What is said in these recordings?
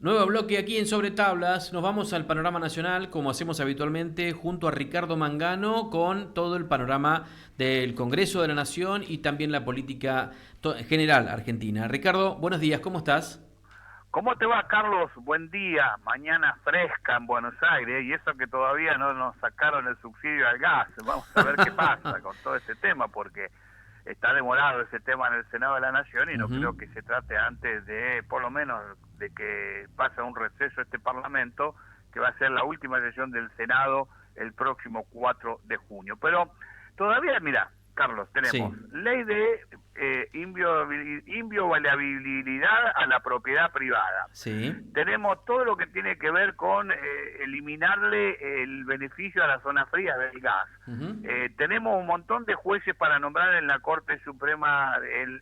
Nuevo bloque aquí en Sobre Tablas. Nos vamos al panorama nacional, como hacemos habitualmente, junto a Ricardo Mangano, con todo el panorama del Congreso de la Nación y también la política general argentina. Ricardo, buenos días, ¿cómo estás? ¿Cómo te va, Carlos? Buen día. Mañana fresca en Buenos Aires y eso que todavía no nos sacaron el subsidio al gas. Vamos a ver qué pasa con todo este tema porque está demorado ese tema en el Senado de la Nación y no Ujú. creo que se trate antes de, por lo menos, de que pase un receso este Parlamento, que va a ser la última sesión del Senado el próximo 4 de junio. Pero todavía, mira, Carlos, tenemos Sí. ley de inviolabilidad a la propiedad privada. Sí. Tenemos todo lo que tiene que ver con eliminarle el beneficio a las zonas frías del gas. Ujú. Tenemos un montón de jueces para nombrar en la Corte Suprema,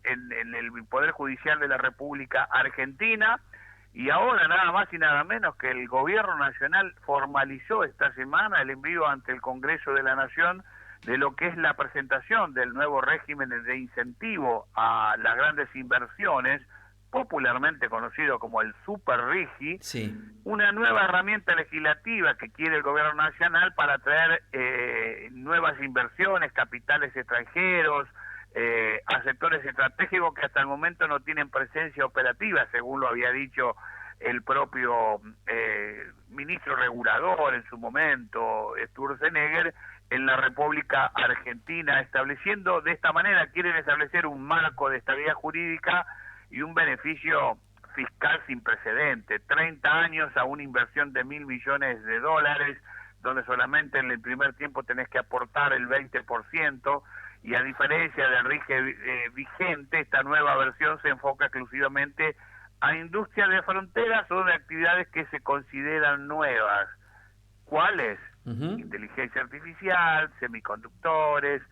en el Poder Judicial de la República Argentina, y ahora nada más y nada menos que el Gobierno Nacional formalizó esta semana el envío ante el Congreso de la Nación de lo que es la presentación del nuevo régimen de incentivo a las grandes inversiones, popularmente conocido como el Super Rigi, Sí. una nueva herramienta legislativa que quiere el gobierno nacional para atraer nuevas inversiones, capitales extranjeros, a sectores estratégicos que hasta el momento no tienen presencia operativa, según lo había dicho el propio ministro regulador en su momento, Sturzenegger, en la República Argentina, estableciendo de esta manera, quieren establecer un marco de estabilidad jurídica y un beneficio fiscal sin precedente, 30 años a una inversión de $1.000 millones, donde solamente en el primer tiempo tenés que aportar el 20%, y a diferencia del RIGE vigente, esta nueva versión se enfoca exclusivamente a industrias de fronteras o de actividades que se consideran nuevas. ¿Cuáles? Ujú. Inteligencia artificial, semiconductores,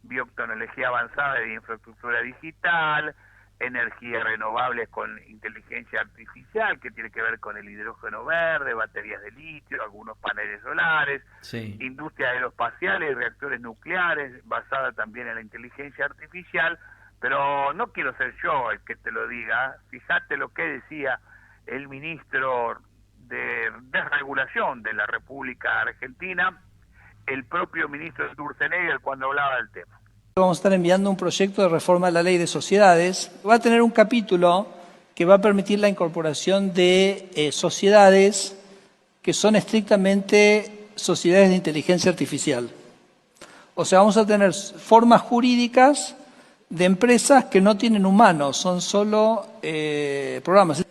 biotecnología avanzada y infraestructura digital, energías renovables con inteligencia artificial, que tiene que ver con el hidrógeno verde, baterías de litio, algunos paneles solares, Sí. industria aeroespacial y reactores nucleares, basada también en la inteligencia artificial, pero no quiero ser yo el que te lo diga, fíjate lo que decía el ministro de Desregulación de la República Argentina, el propio ministro Sturzenegger, cuando hablaba del tema. Vamos a estar enviando un proyecto de reforma a la ley de sociedades. Va a tener un capítulo que va a permitir la incorporación de sociedades que son estrictamente sociedades de inteligencia artificial. O sea, vamos a tener formas jurídicas de empresas que no tienen humanos, son solo programas.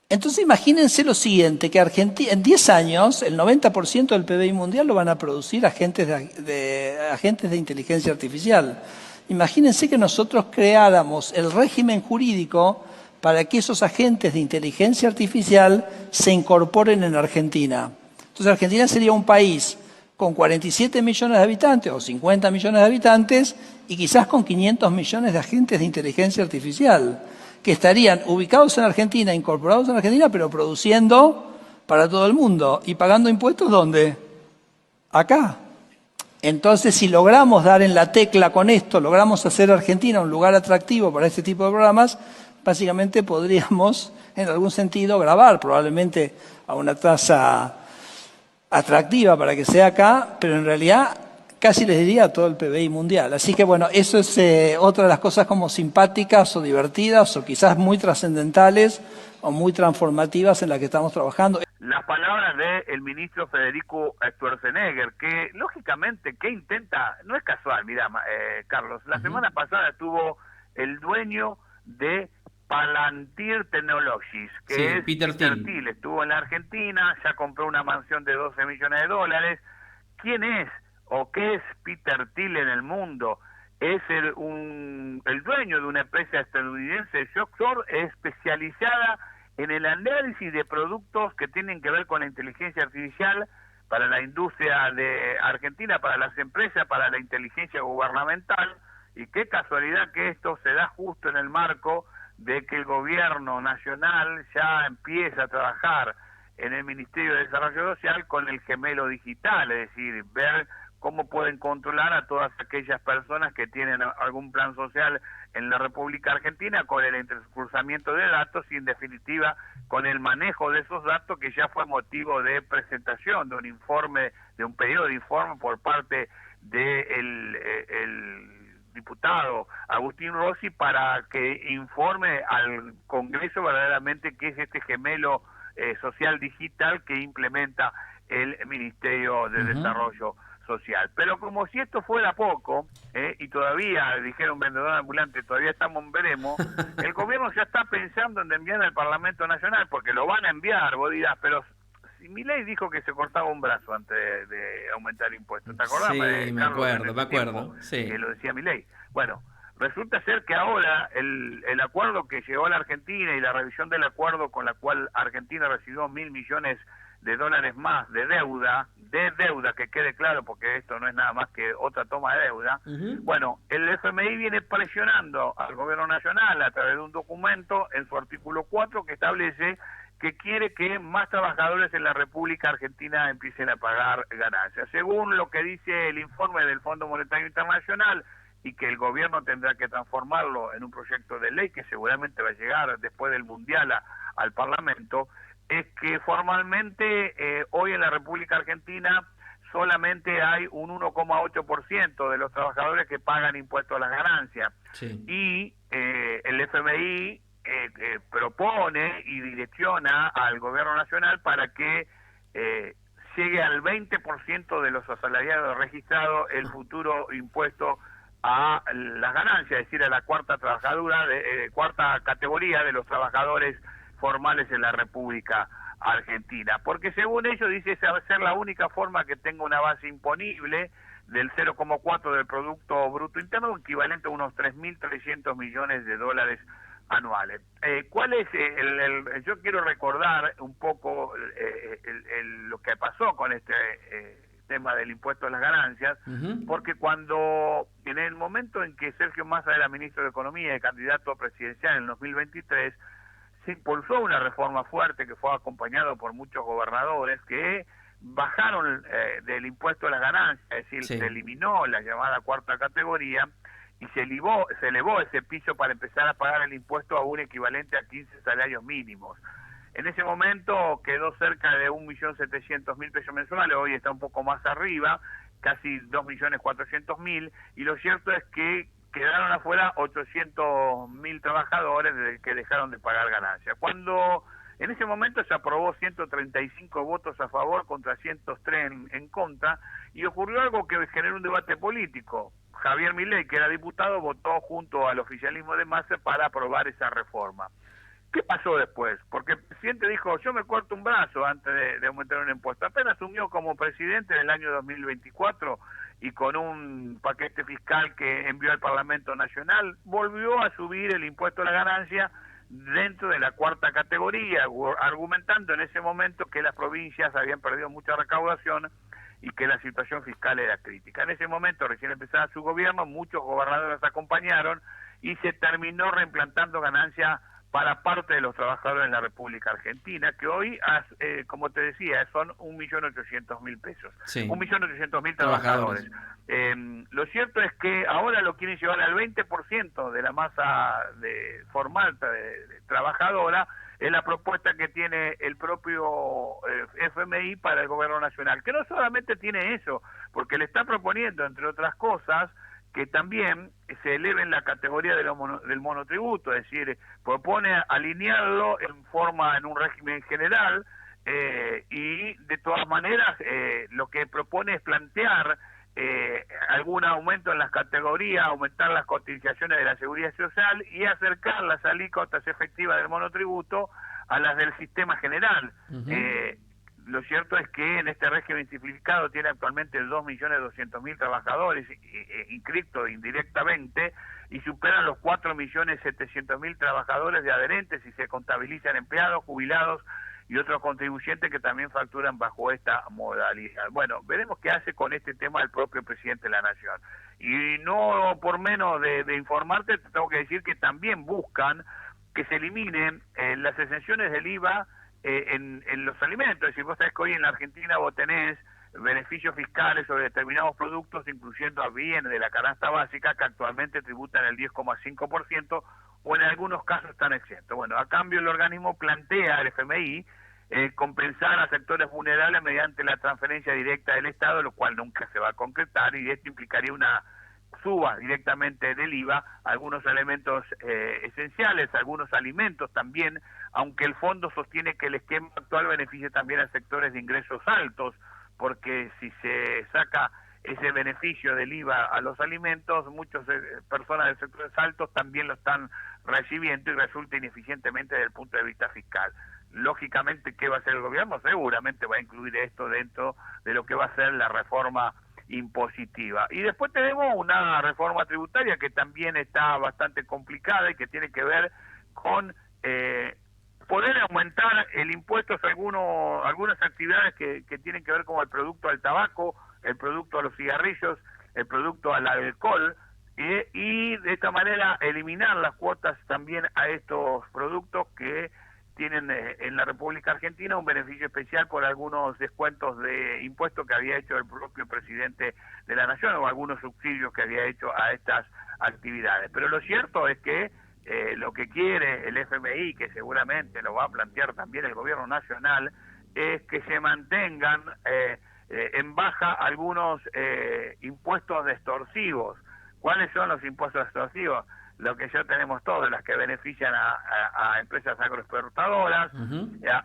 Entonces imagínense lo siguiente, que Argentina, en 10 años el 90% del PBI mundial lo van a producir agentes de inteligencia artificial. Imagínense que nosotros creáramos el régimen jurídico para que esos agentes de inteligencia artificial se incorporen en Argentina. Entonces Argentina sería un país con 47 millones de habitantes o 50 millones de habitantes y quizás con 500 millones de agentes de inteligencia artificial que estarían ubicados en Argentina, incorporados en Argentina, pero produciendo para todo el mundo y pagando impuestos ¿dónde? Acá. Entonces, si logramos dar en la tecla con esto, logramos hacer Argentina un lugar atractivo para este tipo de programas, básicamente podríamos, en algún sentido, grabar probablemente a una tasa atractiva para que sea acá, pero en realidad casi les diría todo el PBI mundial. Así que bueno, eso es otra de las cosas como simpáticas o divertidas o quizás muy trascendentales o muy transformativas en las que estamos trabajando. Las palabras del ministro Federico Sturzenegger, que lógicamente, que intenta, no es casual, mira, Carlos, la Ujú. semana pasada estuvo el dueño de Palantir Technologies, que Sí, es Peter Peter Thiel. Thiel, estuvo en la Argentina, ya compró una mansión de $12 millones. ¿Quién es o qué es Peter Thiel en el mundo? Es el dueño de una empresa estadounidense, Shockshore, especializada en el análisis de productos que tienen que ver con la inteligencia artificial para la industria de Argentina, para las empresas, para la inteligencia gubernamental. Y qué casualidad que esto se da justo en el marco de que el gobierno nacional ya empieza a trabajar en el Ministerio de Desarrollo Social con el gemelo digital, es decir, ver cómo pueden controlar a todas aquellas personas que tienen algún plan social en la República Argentina con el entrecruzamiento de datos y en definitiva con el manejo de esos datos, que ya fue motivo de presentación de un informe, de un pedido de informe por parte del el diputado Agustín Rossi para que informe al Congreso verdaderamente qué es este gemelo social digital que implementa el Ministerio de Desarrollo Social. Pero como si esto fuera poco, y todavía, dijeron vendedor ambulante, todavía estamos en veremos, el gobierno ya está pensando en enviar al Parlamento Nacional, porque lo van a enviar, vos dirás, pero si Milei dijo que se cortaba un brazo antes de aumentar impuestos, ¿te acordás? Sí, me acuerdo, sí. Que lo decía Milei. Bueno, resulta ser que ahora el acuerdo que llegó a la Argentina y la revisión del acuerdo con la cual Argentina recibió $1.000 millones más de deuda, que quede claro, porque esto no es nada más que otra toma de deuda. Bueno, el FMI viene presionando al gobierno nacional a través de un documento en su artículo 4 que establece que quiere que más trabajadores en la República Argentina empiecen a pagar ganancias. Según lo que dice el informe del Fondo Monetario Internacional, y que el gobierno tendrá que transformarlo en un proyecto de ley que seguramente va a llegar después del Mundial al Parlamento, es que formalmente hoy en la República Argentina solamente hay un 1,8% de los trabajadores que pagan impuestos a las ganancias. Sí. Y el FMI propone y direcciona al gobierno nacional para que llegue al 20% de los asalariados registrados el futuro impuesto a las ganancias, es decir, a la cuarta categoría de los trabajadores formales en la República Argentina, porque según ellos dice esa va a ser la única forma que tenga una base imponible del 0,4 del Producto Bruto Interno, equivalente a unos 3.300 millones de dólares anuales. ¿Cuál es yo quiero recordar un poco lo que pasó con este tema del impuesto a las ganancias, porque cuando en el momento en que Sergio Massa era ministro de Economía y candidato presidencial en el 2023, se impulsó una reforma fuerte que fue acompañado por muchos gobernadores que bajaron del impuesto a las ganancias, es decir, se eliminó la llamada cuarta categoría y se elevó ese piso para empezar a pagar el impuesto a un equivalente a 15 salarios mínimos. En ese momento quedó cerca de 1.700.000 pesos mensuales, hoy está un poco más arriba, casi 2.400.000, y lo cierto es que quedaron afuera 800.000 trabajadores que dejaron de pagar ganancias. Cuando en ese momento se aprobó 135 votos a favor contra 103 en contra, y ocurrió algo que generó un debate político. Javier Milei, que era diputado, votó junto al oficialismo de Massa para aprobar esa reforma. ¿Qué pasó después? Porque el presidente dijo, yo me corto un brazo antes de aumentar un impuesto. Apenas asumió como presidente en el año 2024 y con un paquete fiscal que envió al Parlamento Nacional, volvió a subir el impuesto a la ganancia dentro de la cuarta categoría, argumentando en ese momento que las provincias habían perdido mucha recaudación y que la situación fiscal era crítica. En ese momento, recién empezaba su gobierno, muchos gobernadores acompañaron y se terminó reimplantando ganancias para parte de los trabajadores en la República Argentina, que hoy, como te decía, son 1.800.000 pesos. Sí. 1.800.000 trabajadores. Lo cierto es que ahora lo quieren llevar al 20% de la masa formal de trabajadora, es la propuesta que tiene el propio FMI para el gobierno nacional, que no solamente tiene eso, porque le está proponiendo, entre otras cosas, que también se eleve en la categoría del monotributo, es decir, propone alinearlo en un régimen general, y de todas maneras lo que propone es plantear algún aumento en las categorías, aumentar las cotizaciones de la seguridad social y acercar las alícuotas efectivas del monotributo a las del sistema general. Lo cierto es que en este régimen simplificado tiene actualmente 2.200.000 trabajadores inscritos indirectamente y superan los 4.700.000 trabajadores de adherentes y se contabilizan empleados, jubilados y otros contribuyentes que también facturan bajo esta modalidad. Bueno, veremos qué hace con este tema el propio presidente de la Nación. Y no por menos de informarte, te tengo que decir que también buscan que se eliminen las exenciones del IVA en los alimentos. Es decir, vos sabés que hoy en la Argentina vos tenés beneficios fiscales sobre determinados productos, incluyendo a bienes de la canasta básica que actualmente tributan el 10,5% o en algunos casos están exentos. Bueno, a cambio el organismo plantea al FMI compensar a sectores vulnerables mediante la transferencia directa del Estado, lo cual nunca se va a concretar, y esto implicaría una suba directamente del IVA a algunos elementos esenciales, algunos alimentos también, aunque el fondo sostiene que el esquema actual beneficia también a sectores de ingresos altos, porque si se saca ese beneficio del IVA a los alimentos, muchas personas de sectores altos también lo están recibiendo y resulta ineficientemente desde el punto de vista fiscal. Lógicamente, ¿qué va a hacer el gobierno? Seguramente va a incluir esto dentro de lo que va a ser la reforma impositiva. Y después tenemos una reforma tributaria que también está bastante complicada y que tiene que ver con poder aumentar el impuesto a algunas actividades que tienen que ver con el producto al tabaco, el producto a los cigarrillos, el producto al alcohol, y de esta manera eliminar las cuotas también a estos productos que tienen en la República Argentina un beneficio especial por algunos descuentos de impuestos que había hecho el propio presidente de la Nación o algunos subsidios que había hecho a estas actividades. Pero lo cierto es que lo que quiere el FMI, que seguramente lo va a plantear también el gobierno nacional, es que se mantengan en baja algunos impuestos extorsivos. ¿Cuáles son los impuestos extorsivos? Lo que ya tenemos todos, las que benefician a empresas agroexportadoras,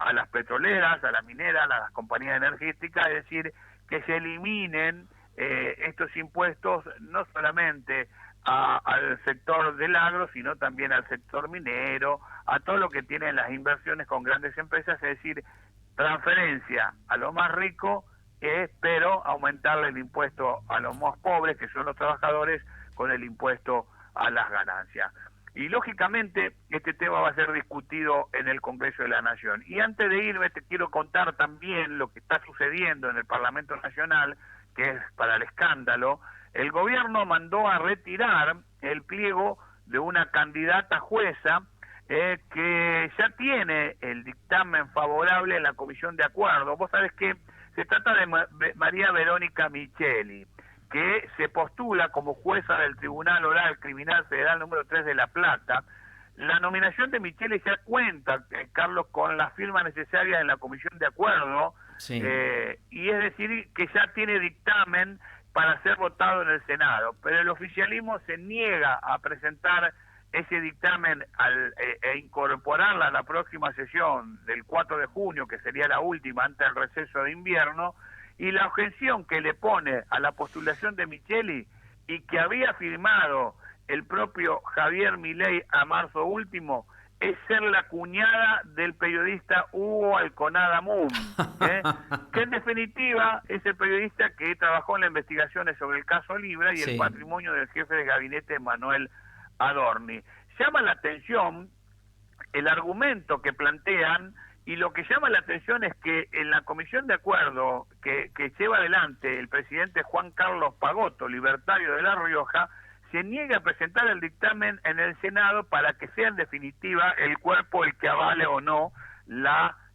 a las petroleras, a las mineras, a las compañías energéticas, es decir, que se eliminen estos impuestos no solamente al sector del agro, sino también al sector minero, a todo lo que tienen las inversiones con grandes empresas, es decir, transferencia a lo más rico, pero aumentarle el impuesto a los más pobres, que son los trabajadores, con el impuesto a las ganancias. Y lógicamente este tema va a ser discutido en el Congreso de la Nación. Y antes de irme te quiero contar también lo que está sucediendo en el Parlamento Nacional, que es para el escándalo. El gobierno mandó a retirar el pliego de una candidata jueza que ya tiene el dictamen favorable en la Comisión de Acuerdo. Vos sabés que se trata de María Verónica Micheli, que se postula como jueza del Tribunal Oral Criminal Federal número 3 de La Plata. La nominación de Micheli ya cuenta, Carlos, con las firmas necesarias en la Comisión de Acuerdo, sí. Y es decir, que ya tiene dictamen para ser votado en el Senado, pero el oficialismo se niega a presentar ese dictamen e incorporarla a la próxima sesión del 4 de junio, que sería la última antes del receso de invierno, y la objeción que le pone a la postulación de Micheli y que había firmado el propio Javier Milei a marzo último es ser la cuñada del periodista Hugo Alconada Mum, que en definitiva es el periodista que trabajó en las investigaciones sobre el caso Libra y sí. el patrimonio del jefe de gabinete Manuel Adorni. Llama la atención el argumento que plantean, y lo que llama la atención es que en la Comisión de Acuerdo que lleva adelante el presidente Juan Carlos Pagotto, libertario de La Rioja, se niega a presentar el dictamen en el Senado para que sea en definitiva el cuerpo el que avale o no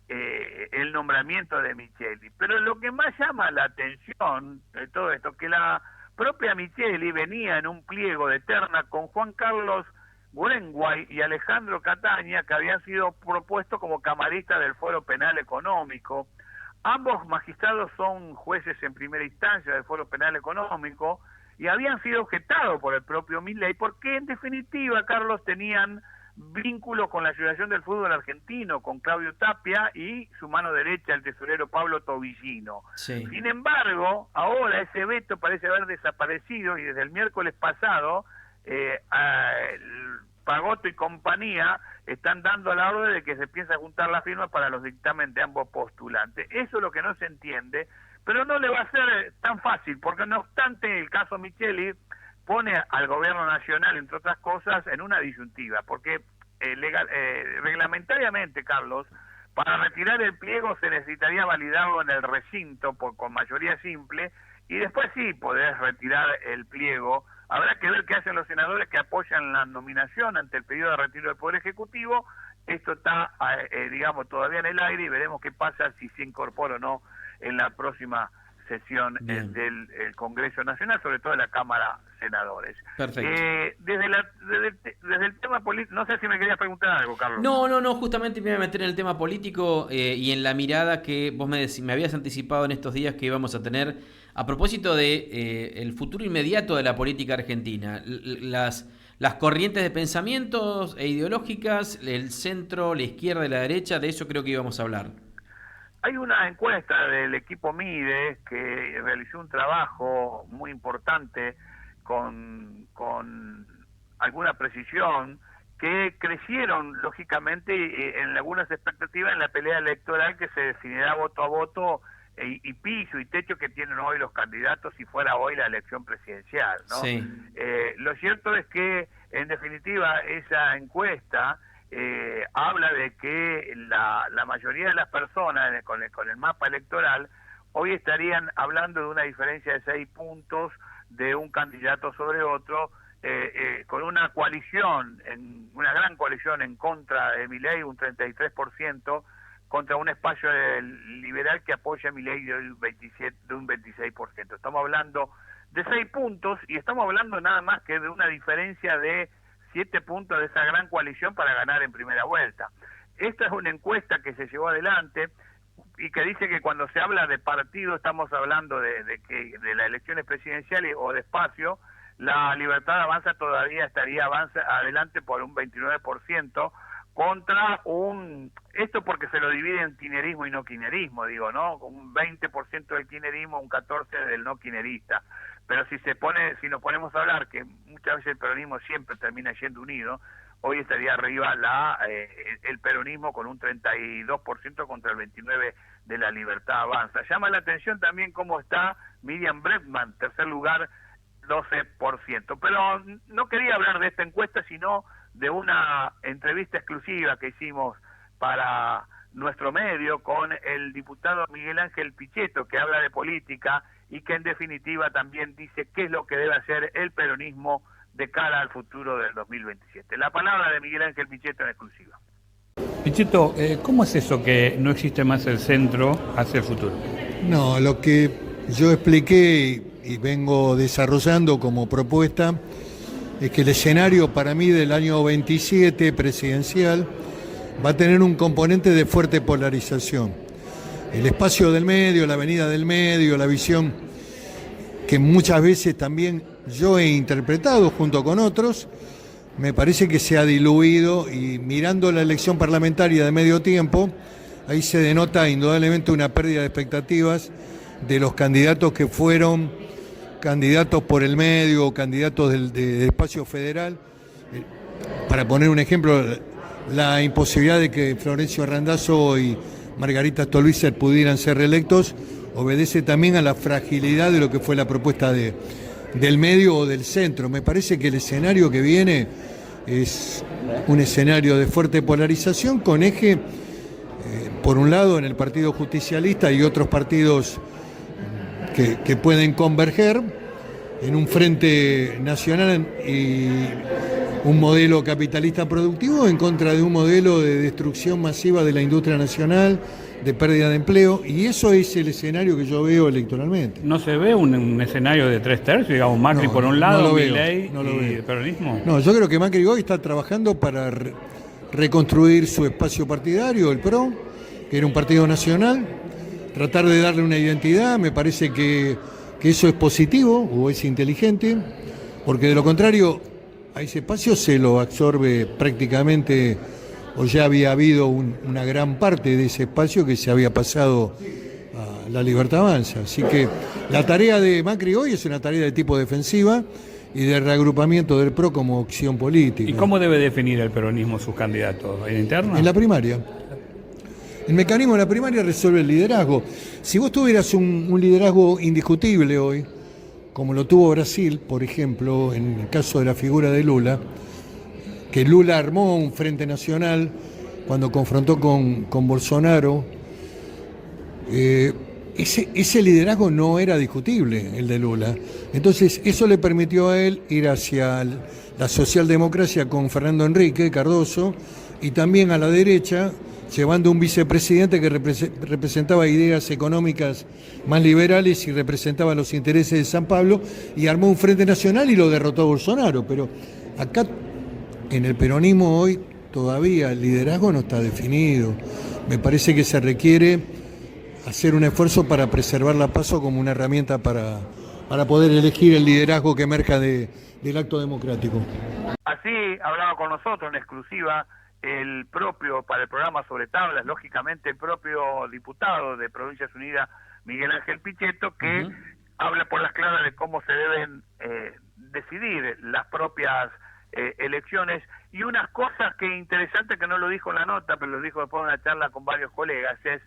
el nombramiento de Micheli. Pero lo que más llama la atención de todo esto, que la propia Micheli venía en un pliego de terna con Juan Carlos Gurenguay y Alejandro Cataña, que habían sido propuestos como camaristas del Foro Penal Económico. Ambos magistrados son jueces en primera instancia del Foro Penal Económico y habían sido objetados por el propio Milei porque en definitiva, Carlos, tenían vínculos con la Asociación del Fútbol Argentino, con Claudio Tapia y su mano derecha, el tesorero Pablo Tobillino. Sí. Sin embargo, ahora ese veto parece haber desaparecido y desde el miércoles pasado Pagotto y compañía están dando la orden de que se empiece a juntar las firmas para los dictámenes de ambos postulantes. Eso es lo que no se entiende, pero no le va a ser tan fácil, porque no obstante el caso Micheli pone al gobierno nacional, entre otras cosas, en una disyuntiva, porque reglamentariamente, Carlos, para retirar el pliego se necesitaría validarlo en el recinto con mayoría simple, y después sí podés retirar el pliego. Habrá que ver qué hacen los senadores que apoyan la nominación ante el pedido de retiro del Poder Ejecutivo. Esto está, digamos, todavía en el aire y veremos qué pasa si se incorpora o no en la próxima sesión del Congreso Nacional, sobre todo de la Cámara Senadores. Perfecto. Desde el tema político, no sé si me querías preguntar algo, Carlos. No, justamente me voy a meter en el tema político y en la mirada que vos me habías anticipado en estos días que íbamos a tener a propósito de el futuro inmediato de la política argentina. Las corrientes de pensamientos e ideológicas, el centro, la izquierda y la derecha, de eso creo que íbamos a hablar. Hay una encuesta del equipo MIDE que realizó un trabajo muy importante con alguna precisión, que crecieron lógicamente en algunas expectativas en la pelea electoral que se definirá voto a voto y piso y techo que tienen hoy los candidatos si fuera hoy la elección presidencial, ¿no? Sí. Lo cierto es que en definitiva esa encuesta habla de que la mayoría de las personas con el mapa electoral hoy estarían hablando de una diferencia de 6 puntos de un candidato sobre otro, con una coalición, una gran coalición en contra de Milei, un 33%, contra un espacio liberal que apoya a Milei de un 26%. Estamos hablando de 6 puntos y estamos hablando nada más que de una diferencia de 7 puntos de esa gran coalición para ganar en primera vuelta. Esta es una encuesta que se llevó adelante y que dice que cuando se habla de partido estamos hablando de las elecciones presidenciales o de espacio, la Libertad Avanza todavía estaría adelante por un 29% contra esto porque se lo divide en kirchnerismo y no kirchnerismo, digo, ¿no? Un 20% del kirchnerismo, un 14% del no kirchnerista. Pero si nos ponemos a hablar que muchas veces el peronismo siempre termina yendo unido, hoy estaría arriba el peronismo con un 32% contra el 29% de la Libertad Avanza. Llama la atención también cómo está Miriam Bregman, tercer lugar, 12%. Pero no quería hablar de esta encuesta, sino de una entrevista exclusiva que hicimos para nuestro medio con el diputado Miguel Ángel Pichetto, que habla de política y que en definitiva también dice qué es lo que debe hacer el peronismo de cara al futuro del 2027. La palabra de Miguel Ángel Pichetto en exclusiva. Pichetto, ¿cómo es eso que no existe más el centro hacia el futuro? No, lo que yo expliqué y vengo desarrollando como propuesta es que el escenario para mí del año 27 presidencial va a tener un componente de fuerte polarización. El espacio del medio, la avenida del medio, la visión que muchas veces también yo he interpretado junto con otros, me parece que se ha diluido y mirando la elección parlamentaria de medio tiempo, ahí se denota indudablemente una pérdida de expectativas de los candidatos que fueron candidatos por el medio, candidatos del espacio federal. Para poner un ejemplo, la imposibilidad de que Florencio Randazzo y Margarita Stolbizer pudieran ser reelectos obedece también a la fragilidad de lo que fue la propuesta del medio o del centro. Me parece que el escenario que viene es un escenario de fuerte polarización con eje, por un lado, en el Partido Justicialista y otros partidos que pueden converger en un frente nacional y un modelo capitalista productivo en contra de un modelo de destrucción masiva de la industria nacional, de pérdida de empleo, y eso es el escenario que yo veo electoralmente. ¿No se ve un escenario de 3/3, digamos, Macri por un lado, Milei y el peronismo? No, yo creo que Macri hoy está trabajando para reconstruir su espacio partidario, el PRO, que era un partido nacional, tratar de darle una identidad. Me parece que eso es positivo o es inteligente, porque de lo contrario a ese espacio se lo absorbe prácticamente, o ya había habido una gran parte de ese espacio que se había pasado a la Libertad Avanza. Así que la tarea de Macri hoy es una tarea de tipo defensiva y de reagrupamiento del PRO como opción política. ¿Y cómo debe definir el peronismo sus candidatos? ¿En interna? En la primaria. El mecanismo de la primaria resuelve el liderazgo. Si vos tuvieras un liderazgo indiscutible hoy, como lo tuvo Brasil, por ejemplo, en el caso de la figura de Lula, que Lula armó un frente nacional cuando confrontó con Bolsonaro, ese liderazgo no era discutible, el de Lula. Entonces, eso le permitió a él ir hacia la socialdemocracia con Fernando Henrique Cardoso y también a la derecha llevando un vicepresidente que representaba ideas económicas más liberales y representaba los intereses de San Pablo, y armó un Frente Nacional y lo derrotó a Bolsonaro. Pero acá, en el peronismo hoy, todavía el liderazgo no está definido. Me parece que se requiere hacer un esfuerzo para preservar la PASO como una herramienta para poder elegir el liderazgo que emerja del acto democrático. Así hablaba con nosotros en exclusiva el propio, para el programa Sobre Tablas, lógicamente el propio diputado de Provincias Unidas, Miguel Ángel Pichetto, que habla por las claras de cómo se deben decidir las propias elecciones. Y unas cosas que interesante, que no lo dijo en la nota, pero lo dijo después de una charla con varios colegas, es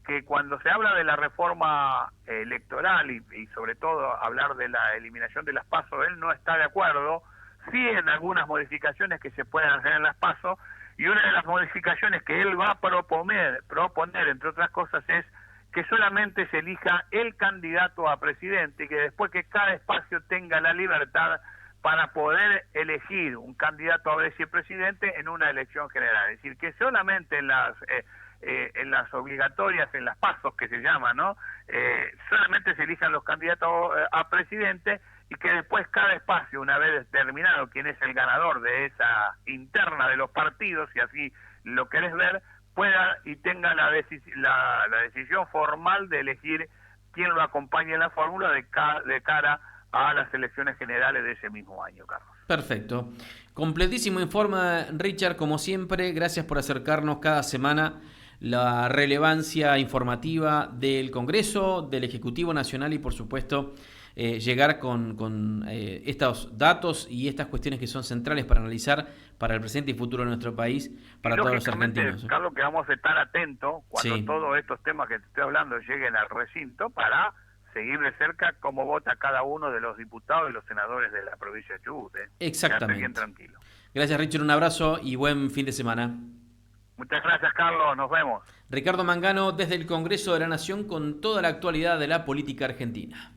que cuando se habla de la reforma electoral y sobre todo hablar de la eliminación de las PASO, él no está de acuerdo, sí en algunas modificaciones que se pueden hacer en las PASO, y una de las modificaciones que él va a proponer, entre otras cosas, es que solamente se elija el candidato a presidente y que después que cada espacio tenga la libertad para poder elegir un candidato a vicepresidente en una elección general. Es decir, que solamente en las obligatorias, en las pasos que se llaman, ¿no? Solamente se elijan los candidatos a presidente, y que después cada espacio, una vez determinado quién es el ganador de esa interna de los partidos, si así lo querés ver, pueda y tenga la decisión formal de elegir quién lo acompañe en la fórmula de cara a las elecciones generales de ese mismo año, Carlos. Perfecto. Completísimo informe, Richard, como siempre. Gracias por acercarnos cada semana la relevancia informativa del Congreso, del Ejecutivo Nacional y, por supuesto, llegar con estos datos y estas cuestiones que son centrales para analizar para el presente y futuro de nuestro país, para todos los argentinos. Carlos, que vamos a estar atentos cuando todos estos temas que te estoy hablando lleguen al recinto para seguir de cerca cómo vota cada uno de los diputados y los senadores de la provincia de Chubut. Exactamente. Bien tranquilo. Gracias, Richard, un abrazo y buen fin de semana. Muchas gracias, Carlos, nos vemos. Ricardo Mangano desde el Congreso de la Nación con toda la actualidad de la política argentina.